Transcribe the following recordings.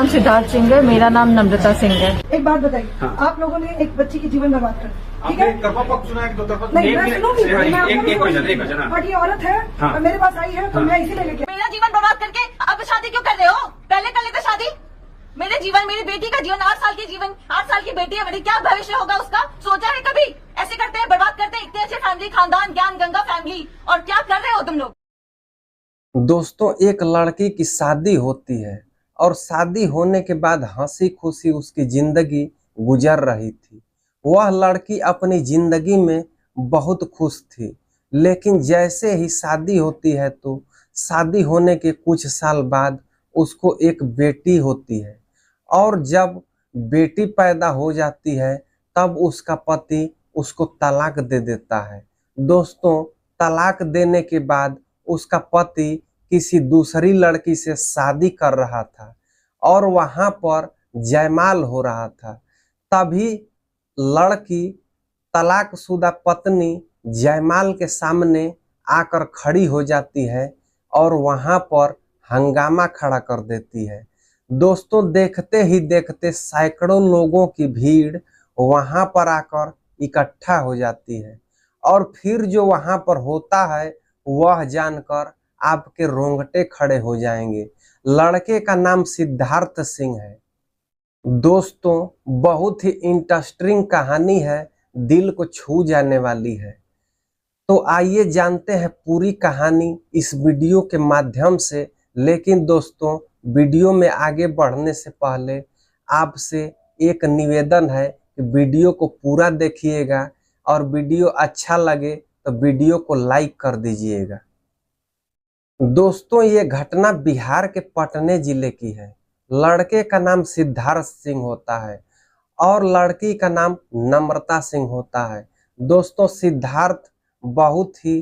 नाम सिद्धार्थ सिंह है, मेरा नाम नम्रता सिंह है। एक बात बताइए, हाँ। आप लोगों ने एक बच्ची की जीवन बर्बाद कर दी, ठीक है? आपने पक्ष सुना है कि दो तरफा? नहीं, मैं सुनूंगी, मैं आपको भी एक सुनूंगी। वजह बट ये औरत है हाँ। और मेरे पास आई है तो हाँ। मैं इसीलिए लेके मेरा जीवन बर्बाद करके अब शादी क्यों कर रहे हो? पहले कर लेते शादी। मेरे जीवन, मेरी बेटी का जीवन, 8 साल की जीवन, 8 साल की बेटी है मेरी, क्या भविष्य होगा उसका? सोचा है कभी? ऐसे करते हैं, बर्बाद करते हैं इतने अच्छे फैमिली, खानदान, ज्ञान गंगा फैमिली, और क्या कर रहे हो तुम लोग? दोस्तों, एक लड़की की शादी होती है और शादी होने के बाद हंसी खुशी उसकी जिंदगी गुजर रही थी। वह लड़की अपनी जिंदगी में बहुत खुश थी, लेकिन जैसे ही शादी होती है तो शादी होने के कुछ साल बाद उसको एक बेटी होती है और जब बेटी पैदा हो जाती है तब उसका पति उसको तलाक दे देता है। दोस्तों, तलाक देने के बाद उसका पति किसी दूसरी लड़की से शादी कर रहा था और वहां पर जयमाल हो रहा था। तभी लड़की तलाकशुदा पत्नी जयमाल के सामने आकर खड़ी हो जाती है और वहां पर हंगामा खड़ा कर देती है। दोस्तों, देखते ही देखते सैकड़ों लोगों की भीड़ वहां पर आकर इकट्ठा हो जाती है और फिर जो वहां पर होता है वह जानकर आपके रोंगटे खड़े हो जाएंगे। लड़के का नाम सिद्धार्थ सिंह है। दोस्तों, बहुत ही इंटरेस्टिंग कहानी है, दिल को छू जाने वाली है। तो आइए जानते हैं पूरी कहानी इस वीडियो के माध्यम से। लेकिन दोस्तों, वीडियो में आगे बढ़ने से पहले आपसे एक निवेदन है कि वीडियो को पूरा देखिएगा और वीडियो अच्छा लगे तो वीडियो को लाइक कर दीजिएगा। दोस्तों, ये घटना बिहार के पटने जिले की है। लड़के का नाम सिद्धार्थ सिंह होता है और लड़की का नाम नम्रता सिंह होता है। दोस्तों, सिद्धार्थ बहुत ही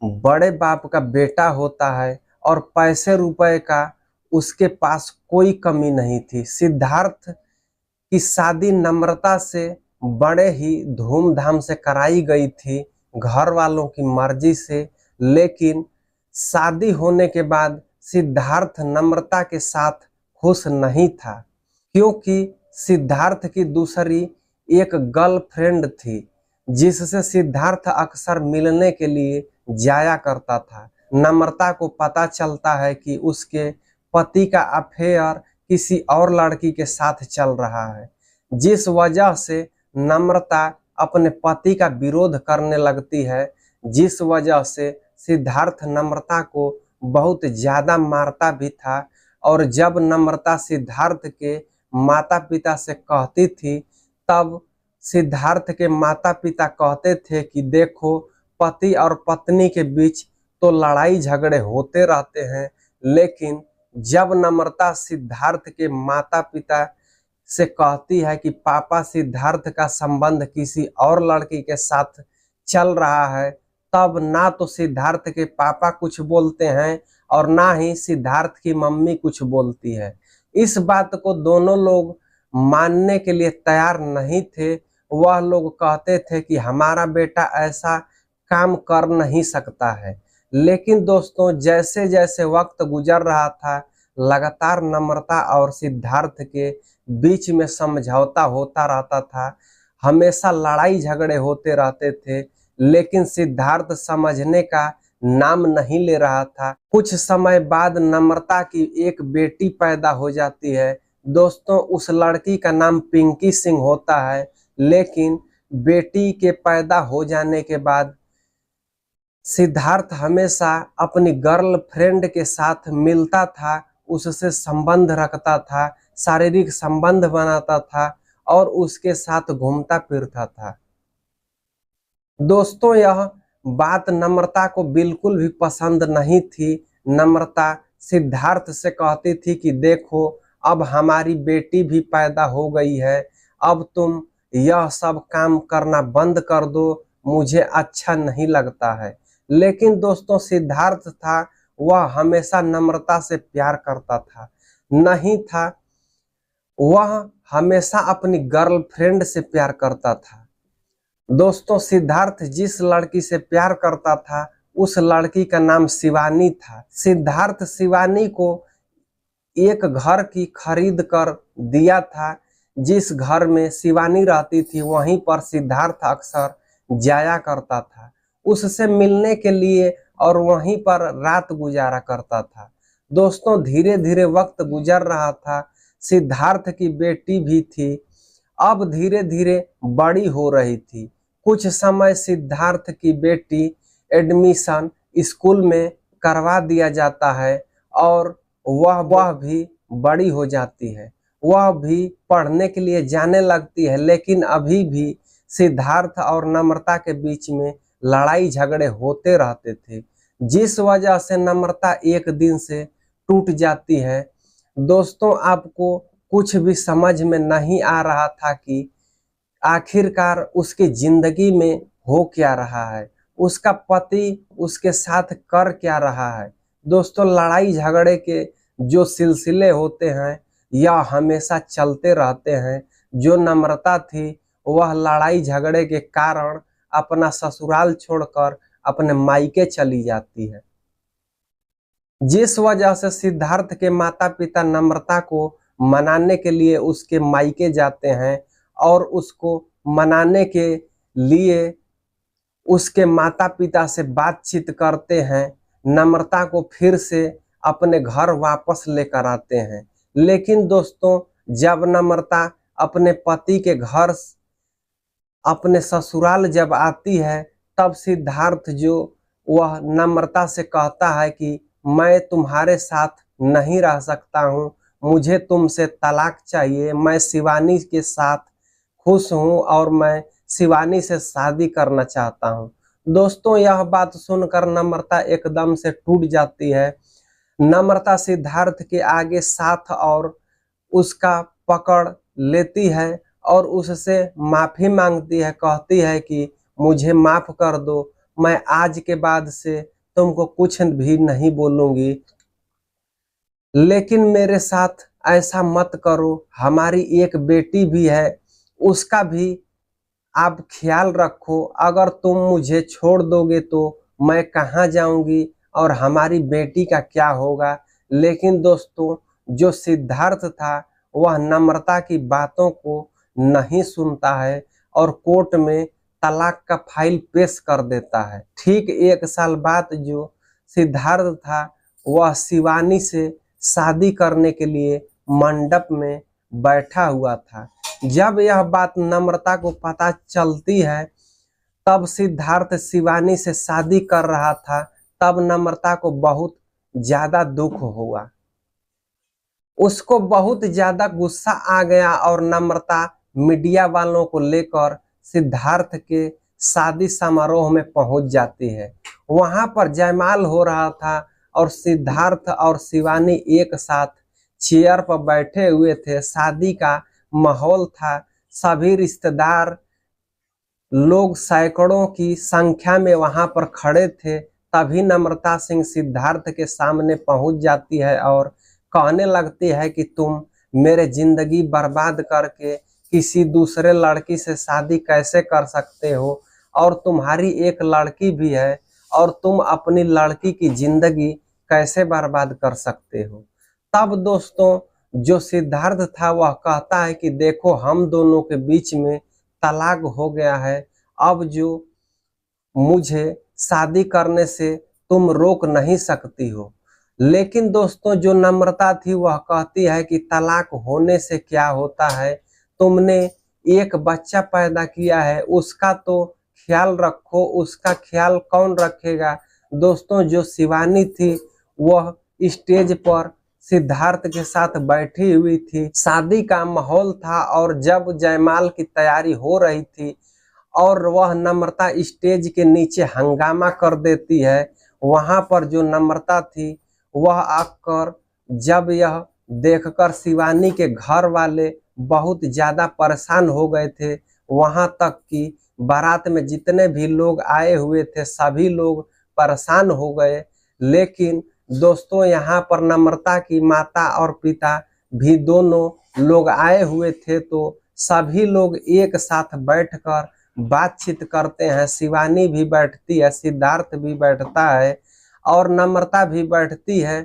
बड़े बाप का बेटा होता है और पैसे रुपए का उसके पास कोई कमी नहीं थी। सिद्धार्थ की शादी नम्रता से बड़े ही धूमधाम से कराई गई थी, घर वालों की मर्जी से। लेकिन शादी होने के बाद सिद्धार्थ नम्रता के साथ खुश नहीं था, क्योंकि सिद्धार्थ की दूसरी एक गर्लफ्रेंड थी जिससे सिद्धार्थ अक्सर मिलने के लिए जाया करता था। नम्रता को पता चलता है कि उसके पति का अफेयर किसी और लड़की के साथ चल रहा है, जिस वजह से नम्रता अपने पति का विरोध करने लगती है, जिस वजह से सिद्धार्थ नम्रता को बहुत ज्यादा मारता भी था। और जब नम्रता सिद्धार्थ के माता पिता से कहती थी तब सिद्धार्थ के माता पिता कहते थे कि देखो, पति और पत्नी के बीच तो लड़ाई झगड़े होते रहते हैं, लेकिन जब नम्रता सिद्धार्थ के माता पिता से कहती है कि पापा सिद्धार्थ का संबंध किसी और लड़की के साथ चल रहा है, तब ना तो सिद्धार्थ के पापा कुछ बोलते हैं और ना ही सिद्धार्थ की मम्मी कुछ बोलती है। इस बात को दोनों लोग मानने के लिए तैयार नहीं थे। वह लोग कहते थे कि हमारा बेटा ऐसा काम कर नहीं सकता है। लेकिन दोस्तों, जैसे जैसे वक्त गुजर रहा था, लगातार नम्रता और सिद्धार्थ के बीच में समझौता होता रहता था। हमेशा लड़ाई झगड़े होते रहते थे, लेकिन सिद्धार्थ समझने का नाम नहीं ले रहा था। कुछ समय बाद नम्रता की एक बेटी पैदा हो जाती है। दोस्तों, उस लड़की का नाम पिंकी सिंह होता है। लेकिन बेटी के पैदा हो जाने के बाद सिद्धार्थ हमेशा अपनी गर्लफ्रेंड के साथ मिलता था, उससे संबंध रखता था, शारीरिक संबंध बनाता था और उसके साथ घूमता फिरता था। दोस्तों, यह बात नम्रता को बिल्कुल भी पसंद नहीं थी। नम्रता सिद्धार्थ से कहती थी कि देखो, अब हमारी बेटी भी पैदा हो गई है, अब तुम यह सब काम करना बंद कर दो, मुझे अच्छा नहीं लगता है। लेकिन दोस्तों, सिद्धार्थ था वह हमेशा नम्रता से प्यार करता था, नहीं था वह हमेशा अपनी गर्लफ्रेंड से प्यार करता था। दोस्तों, सिद्धार्थ जिस लड़की से प्यार करता था उस लड़की का नाम शिवानी था। सिद्धार्थ शिवानी को एक घर की खरीद कर दिया था। जिस घर में शिवानी रहती थी वहीं पर सिद्धार्थ अक्सर जाया करता था उससे मिलने के लिए और वहीं पर रात गुजारा करता था। दोस्तों धीरे धीरे वक्त गुजर रहा था। सिद्धार्थ की बेटी भी थी, अब धीरे धीरे बड़ी हो रही थी। कुछ समय सिद्धार्थ की बेटी एडमिशन स्कूल में करवा दिया जाता है और वह भी बड़ी हो जाती है। वह भी पढ़ने के लिए जाने लगती है, लेकिन अभी भी सिद्धार्थ और नम्रता के बीच में लड़ाई झगड़े होते रहते थे, जिस वजह से नम्रता एक दिन से टूट जाती है। दोस्तों आपको कुछ भी समझ में नहीं आ रहा था कि आखिरकार उसकी जिंदगी में हो क्या रहा है, उसका पति उसके साथ कर क्या रहा है। दोस्तों लड़ाई झगड़े के जो सिलसिले होते हैं यह हमेशा चलते रहते हैं। जो नम्रता थी वह लड़ाई झगड़े के कारण अपना ससुराल छोड़कर अपने मायके चली जाती है, जिस वजह से सिद्धार्थ के माता पिता नम्रता को मनाने के लिए उसके मायके जाते हैं और उसको मनाने के लिए उसके माता पिता से बातचीत करते हैं, नम्रता को फिर से अपने घर वापस लेकर आते हैं। लेकिन दोस्तों जब नम्रता अपने पति के घर अपने ससुराल जब आती है तब सिद्धार्थ जो वह नम्रता से कहता है कि मैं तुम्हारे साथ नहीं रह सकता हूँ, मुझे तुमसे तलाक चाहिए, मैं शिवानी के साथ खुश हूँ और मैं शिवानी से शादी करना चाहता हूँ। दोस्तों यह बात सुनकर नम्रता एकदम से टूट जाती है। नम्रता सिद्धार्थ के आगे साथ और उसका पकड़ लेती है और उससे माफी मांगती है, कहती है कि मुझे माफ कर दो, मैं आज के बाद से तुमको कुछ भी नहीं बोलूंगी, लेकिन मेरे साथ ऐसा मत करो, हमारी एक बेटी भी है उसका भी आप ख्याल रखो, अगर तुम मुझे छोड़ दोगे तो मैं कहाँ जाऊंगी और हमारी बेटी का क्या होगा। लेकिन दोस्तों जो सिद्धार्थ था वह नम्रता की बातों को नहीं सुनता है और कोर्ट में तलाक का फाइल पेश कर देता है। ठीक 1 साल बाद जो सिद्धार्थ था वह शिवानी से शादी करने के लिए मंडप में बैठा हुआ था। जब यह बात नम्रता को पता चलती है तब सिद्धार्थ शिवानी से शादी कर रहा था, तब नम्रता को बहुत ज्यादा दुख हुआ, उसको बहुत ज्यादा गुस्सा आ गया और नम्रता मीडिया वालों को लेकर सिद्धार्थ के शादी समारोह में पहुंच जाती है। वहां पर जयमाल हो रहा था और सिद्धार्थ और शिवानी एक साथ चेयर पर बैठे हुए थे। शादी का माहौल था, सभी रिश्तेदार लोग सैकड़ों की संख्या में वहां पर खड़े थे। तभी नम्रता सिंह सिद्धार्थ के सामने पहुंच जाती है और कहने लगती है कि तुम मेरे जिंदगी बर्बाद करके किसी दूसरे लड़की से शादी कैसे कर सकते हो, और तुम्हारी एक लड़की भी है और तुम अपनी लड़की की जिंदगी कैसे बर्बाद कर सकते हो। तब दोस्तों जो सिद्धार्थ था वह कहता है कि देखो हम दोनों के बीच में तलाक हो गया है, अब जो मुझे शादी करने से तुम रोक नहीं सकती हो। लेकिन दोस्तों जो नम्रता थी वह कहती है कि तलाक होने से क्या होता है, तुमने एक बच्चा पैदा किया है उसका तो ख्याल रखो, उसका ख्याल कौन रखेगा। दोस्तों जो शिवानी थी वह स्टेज पर सिद्धार्थ के साथ बैठी हुई थी, शादी का माहौल था और जब जयमाल की तैयारी हो रही थी और वह नम्रता स्टेज के नीचे हंगामा कर देती है। वहां पर जो नम्रता थी वह आकर जब यह देखकर शिवानी के घर वाले बहुत ज्यादा परेशान हो गए थे, वहां तक कि बारात में जितने भी लोग आए हुए थे सभी लोग परेशान हो गए। लेकिन दोस्तों यहाँ पर नम्रता की माता और पिता भी दोनों लोग आए हुए थे, तो सभी लोग एक साथ बैठकर बातचीत करते हैं। शिवानी भी बैठती है, सिद्धार्थ भी बैठता है और नम्रता भी बैठती है।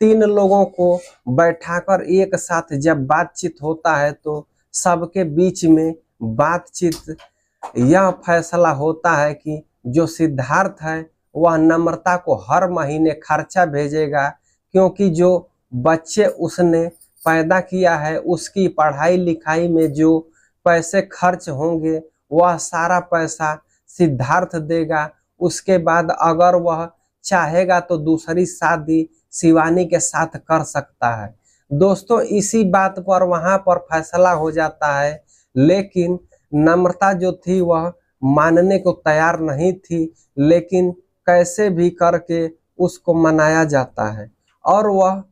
तीन लोगों को बैठाकर एक साथ जब बातचीत होता है तो सबके बीच में बातचीत यह फैसला होता है कि जो सिद्धार्थ है वह नम्रता को हर महीने खर्चा भेजेगा, क्योंकि जो बच्चे उसने पैदा किया है उसकी पढ़ाई लिखाई में जो पैसे खर्च होंगे वह सारा पैसा सिद्धार्थ देगा। उसके बाद अगर वह चाहेगा तो दूसरी शादी शिवानी के साथ कर सकता है। दोस्तों इसी बात पर वहां पर फैसला हो जाता है, लेकिन नम्रता जो थी वह मानने को तैयार नहीं थी, लेकिन कैसे भी करके उसको मनाया जाता है और वह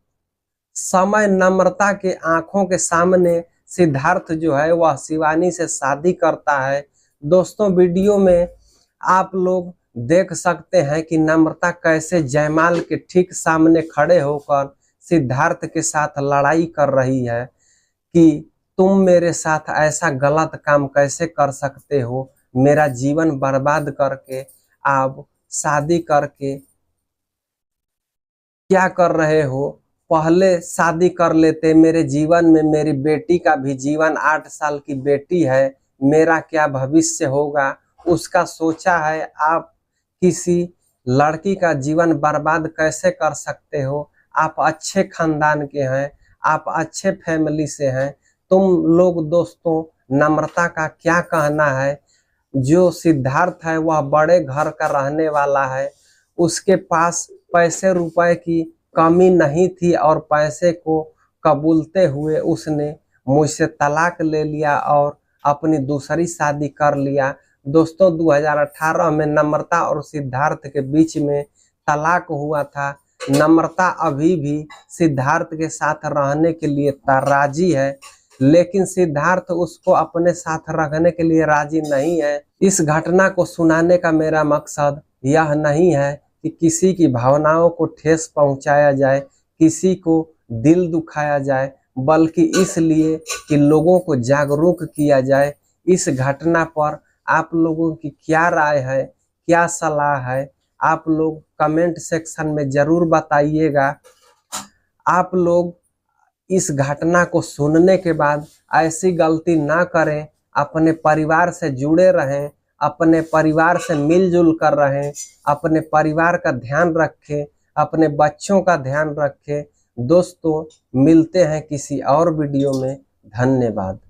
समय नम्रता के आंखों के सामने सिद्धार्थ जो है वह शिवानी से शादी करता है। दोस्तों वीडियो में आप लोग देख सकते हैं कि नम्रता कैसे जयमाल के ठीक सामने खड़े होकर सिद्धार्थ के साथ लड़ाई कर रही है कि तुम मेरे साथ ऐसा गलत काम कैसे कर सकते हो, मेरा जीवन बर्बाद करके आप शादी करके क्या कर रहे हो, पहले शादी कर लेते, मेरे जीवन में मेरी बेटी का भी जीवन 8 साल की बेटी है, मेरा क्या भविष्य होगा उसका सोचा है। आप किसी लड़की का जीवन बर्बाद कैसे कर सकते हो, आप अच्छे खानदान के हैं, आप अच्छे फैमिली से हैं, तुम लोग दोस्तों नम्रता का क्या कहना है। जो सिद्धार्थ है वह बड़े घर का रहने वाला है, उसके पास पैसे रुपए की कमी नहीं थी और पैसे को कबूलते हुए उसने मुझसे तलाक ले लिया और अपनी दूसरी शादी कर लिया। दोस्तों 2018 में नम्रता और सिद्धार्थ के बीच में तलाक हुआ था। नम्रता अभी भी सिद्धार्थ के साथ रहने के लिए राजी है, लेकिन सिद्धार्थ उसको अपने साथ रखने के लिए राजी नहीं है। इस घटना को सुनाने का मेरा मकसद यह नहीं है कि किसी की भावनाओं को ठेस पहुंचाया जाए, किसी को दिल दुखाया जाए, बल्कि इसलिए कि लोगों को जागरूक किया जाए। इस घटना पर आप लोगों की क्या राय है, क्या सलाह है, आप लोग कमेंट सेक्शन में जरूर बताइएगा। आप लोग इस घटना को सुनने के बाद ऐसी गलती ना करें, अपने परिवार से जुड़े रहें, अपने परिवार से मिलजुल कर रहें, अपने परिवार का ध्यान रखें, अपने बच्चों का ध्यान रखें। दोस्तों मिलते हैं किसी और वीडियो में। धन्यवाद।